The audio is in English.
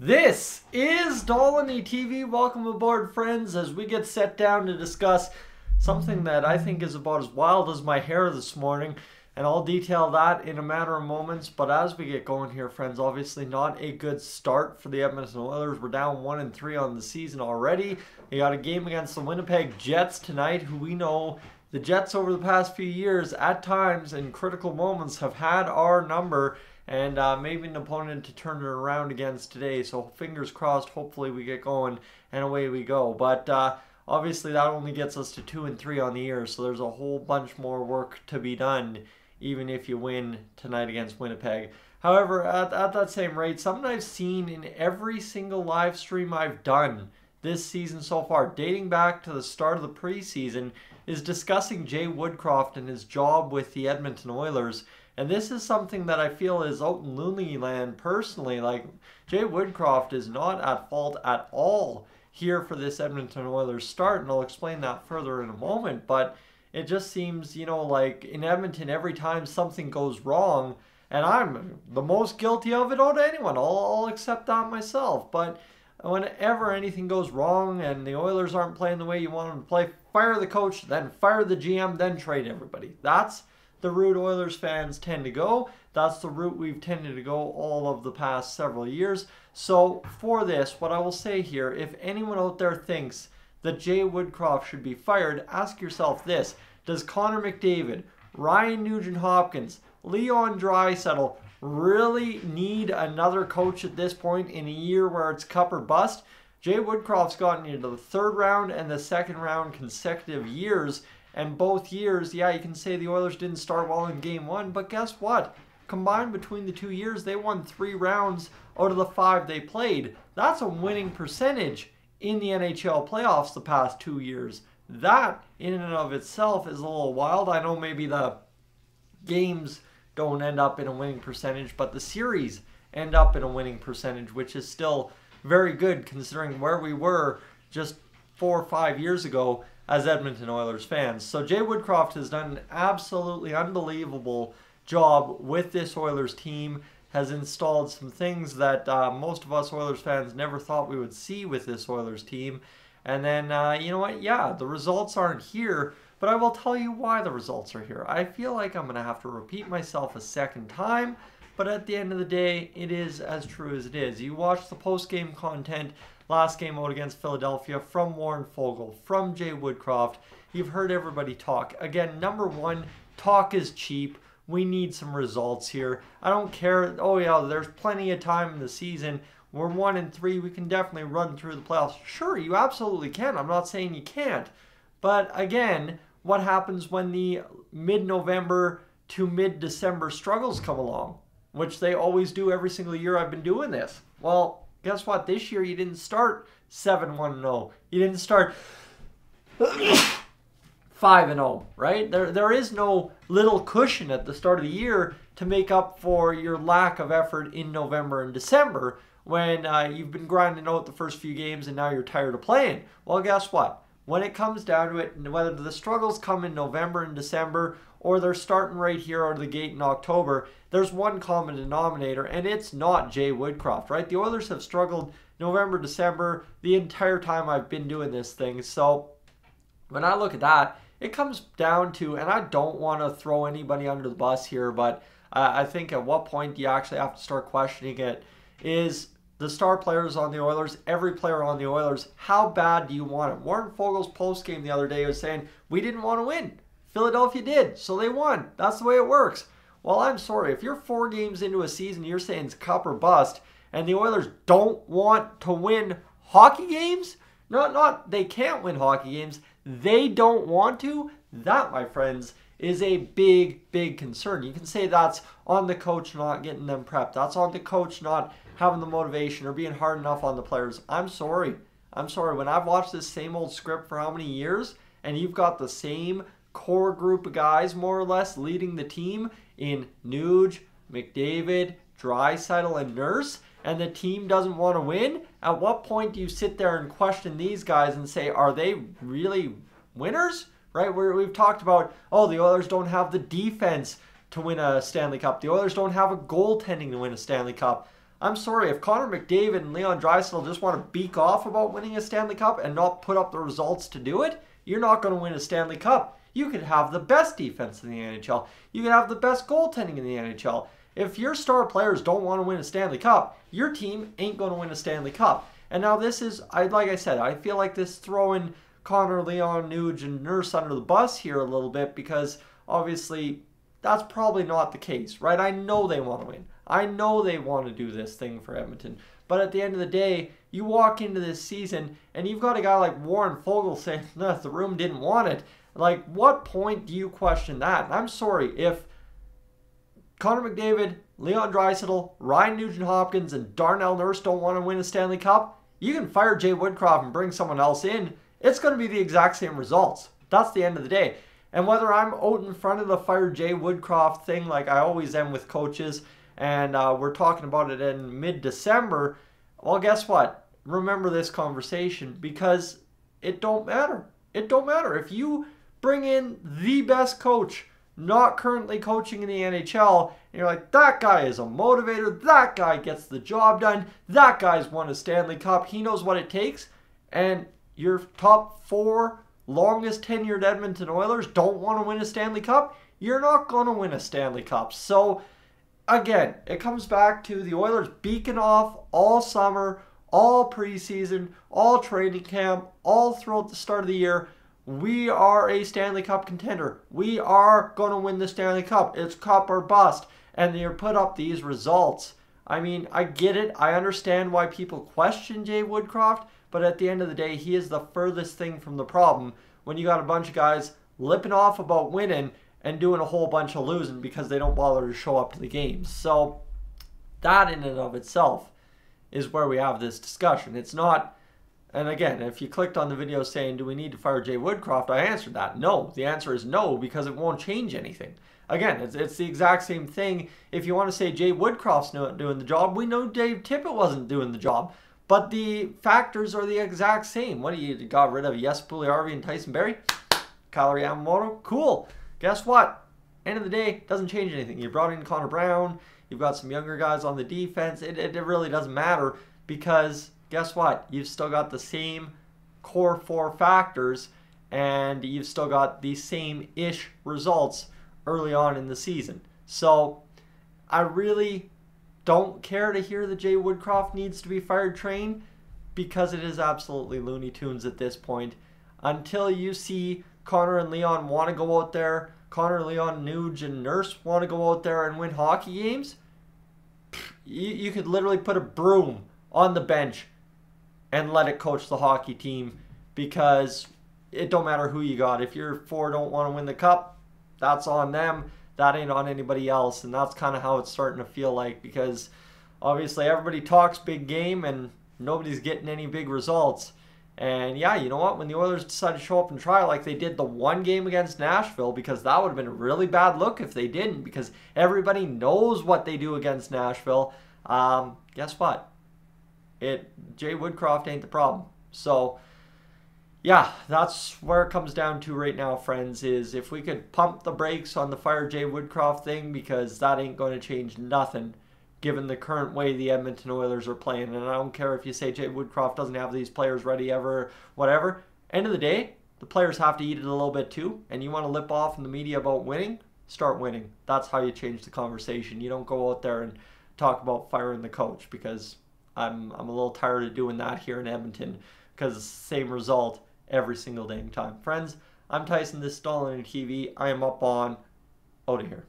This is Dolynny TV. Welcome aboard, friends, as we get set down to discuss something that I think is about as wild as my hair this morning, and I'll detail that in a matter of moments. But as we get going here, friends, obviously not a good start for the Edmonton Oilers. We're down 1-3 on the season already. We got a game against the Winnipeg Jets tonight, who we know the Jets over the past few years, at times in critical moments, have had our number. And maybe an opponent to turn it around against today. So fingers crossed, hopefully we get going and away we go. But obviously that only gets us to 2-3 on the year. So there's a whole bunch more work to be done, even if you win tonight against Winnipeg. However, at that same rate, something I've seen in every single live stream I've done this season so far, dating back to the start of the preseason, is discussing Jay Woodcroft and his job with the Edmonton Oilers. And this is something that I feel is out in loony land personally. Like, Jay Woodcroft is not at fault at all here for this Edmonton Oilers start, and I'll explain that further in a moment. But it just seems, like in Edmonton, every time something goes wrong, and I'm the most guilty of it out of anyone, I'll accept that myself. But whenever anything goes wrong and the Oilers aren't playing the way you want them to play, fire the coach, then fire the GM, then trade everybody. That's the route Oilers fans tend to go. That's the route we've tended to go all of the past several years. So for this, what I will say here, if anyone out there thinks that Jay Woodcroft should be fired, ask yourself this: does Connor McDavid, Ryan Nugent-Hopkins, Leon Draisaitl really need another coach at this point in a year where it's cup or bust? Jay Woodcroft's gotten into the third round and the second round consecutive years. And both years, yeah, you can say the Oilers didn't start well in Game 1, but guess what? Combined between the 2 years, they won 3 rounds out of the 5 they played. That's a winning percentage in the NHL playoffs the past 2 years. That, in and of itself, is a little wild. I know maybe the games don't end up in a winning percentage, but the series end up in a winning percentage, which is still very good considering where we were just 4 or 5 years ago as Edmonton Oilers fans. So Jay Woodcroft has done an absolutely unbelievable job with this Oilers team, has installed some things that most of us Oilers fans never thought we would see with this Oilers team. And then, you know what? Yeah, the results aren't here, but I will tell you why the results are here. I feel like I'm going to have to repeat myself a second time, but at the end of the day, it is as true as it is. You watch the post-game content last game out against Philadelphia from Warren Foegele, from Jay Woodcroft. You've heard everybody talk. Again, number one, talk is cheap. We need some results here. I don't care. Oh yeah, there's plenty of time in the season. We're 1-3. We can definitely run through the playoffs. Sure, you absolutely can. I'm not saying you can't. But again, what happens when the mid-November to mid-December struggles come along? Which they always do every single year I've been doing this. Well, guess what? This year you didn't start 7-1-0. You didn't start 5-0, right? There is no little cushion at the start of the year to make up for your lack of effort in November and December when you've been grinding out the first few games and now you're tired of playing. Well, guess what? When it comes down to it, whether the struggles come in November and December or they're starting right here out of the gate in October, there's one common denominator, and it's not Jay Woodcroft, right? The Oilers have struggled November, December, the entire time I've been doing this thing. So when I look at that, it comes down to, and I don't want to throw anybody under the bus here, but I think at what point do you actually have to start questioning it, is the star players on the Oilers, every player on the Oilers, how bad do you want it? Warren Foegele's postgame the other day was saying, we didn't want to win. Philadelphia did, so they won. That's the way it works. Well, I'm sorry. If you're 4 games into a season, you're saying it's cup or bust, and the Oilers don't want to win hockey games, not they can't win hockey games, they don't want to, that, my friends, is a big, big concern. You can say that's on the coach not getting them prepped. That's on the coach not having the motivation or being hard enough on the players. I'm sorry. When I've watched this same old script for how many years, and you've got the same core group of guys, more or less, leading the team in Nuge, McDavid, Draisaitl, and Nurse, and the team doesn't want to win, at what point do you sit there and question these guys and say, are they really winners? Right? We've talked about, oh, the Oilers don't have the defense to win a Stanley Cup. The Oilers don't have a goaltending to win a Stanley Cup. I'm sorry, if Connor McDavid and Leon Draisaitl just want to beak off about winning a Stanley Cup and not put up the results to do it, you're not going to win a Stanley Cup. You could have the best defense in the NHL. You could have the best goaltending in the NHL. If your star players don't want to win a Stanley Cup, your team ain't going to win a Stanley Cup. And now this is, like I said, I feel like this throwing Connor, Leon, Nuge, and Nurse under the bus here a little bit because obviously that's probably not the case, right? I know they want to win. I know they want to do this thing for Edmonton. But at the end of the day, you walk into this season and you've got a guy like Warren Fogle saying, no, the room didn't want it. Like, what point do you question that? And I'm sorry, if Connor McDavid, Leon Draisaitl, Ryan Nugent-Hopkins, and Darnell Nurse don't want to win a Stanley Cup, you can fire Jay Woodcroft and bring someone else in. It's going to be the exact same results. That's the end of the day. And whether I'm out in front of the fire Jay Woodcroft thing like I always am with coaches, and we're talking about it in mid-December, well, guess what? Remember this conversation because it don't matter. It don't matter. If you bring in the best coach not currently coaching in the NHL, and you're like, that guy is a motivator, that guy gets the job done, that guy's won a Stanley Cup, he knows what it takes, and your top 4 longest tenured Edmonton Oilers don't want to win a Stanley Cup, you're not going to win a Stanley Cup. So, again, it comes back to the Oilers beaking off all summer, all preseason, all training camp, all throughout the start of the year. We are a Stanley Cup contender. We are going to win the Stanley Cup. It's cup or bust. And they put up these results. I mean, I get it. I understand why people question Jay Woodcroft. But at the end of the day, he is the furthest thing from the problem when you got a bunch of guys lipping off about winning and doing a whole bunch of losing because they don't bother to show up to the games. So that in and of itself is where we have this discussion. It's not, and again, if you clicked on the video saying, do we need to fire Jay Woodcroft? I answered that. No. The answer is no because it won't change anything. Again, it's the exact same thing. If you want to say Jay Woodcroft's not doing the job, we know Dave Tippett wasn't doing the job. But the factors are the exact same. What, you got rid of Yes Pugliarvi and Tyson Barrie? Kyle Yamamoto? Cool. Guess what? End of the day, doesn't change anything. You brought in Connor Brown. You've got some younger guys on the defense. It really doesn't matter because guess what? You've still got the same core 4 factors and you've still got the same-ish results early on in the season. So I really don't care to hear that Jay Woodcroft needs to be fired train because it is absolutely Looney Tunes at this point. Until you see Connor and Leon want to go out there, Connor, Leon, Nuge, and Nurse want to go out there and win hockey games, you could literally put a broom on the bench and let it coach the hockey team because it don't matter who you got. If your 4 don't want to win the cup, that's on them. That ain't on anybody else. And that's kind of how it's starting to feel like because obviously everybody talks big game and nobody's getting any big results. And yeah, you know what? When the Oilers decide to show up and try like they did the one game against Nashville, because that would have been a really bad look if they didn't, because everybody knows what they do against Nashville. Guess what? Jay Woodcroft ain't the problem. So yeah, that's where it comes down to right now, friends, is if we could pump the brakes on the fire Jay Woodcroft thing, because that ain't going to change nothing given the current way the Edmonton Oilers are playing. And I don't care if you say Jay Woodcroft doesn't have these players ready ever, whatever. End of the day, the players have to eat it a little bit too. And you want to lip off in the media about winning? Start winning. That's how you change the conversation. You don't go out there and talk about firing the coach, because I'm a little tired of doing that here in Edmonton, because it's the same result every single dang time. Friends, I'm Tyson. This is Dolynny TV. I am up on out of here.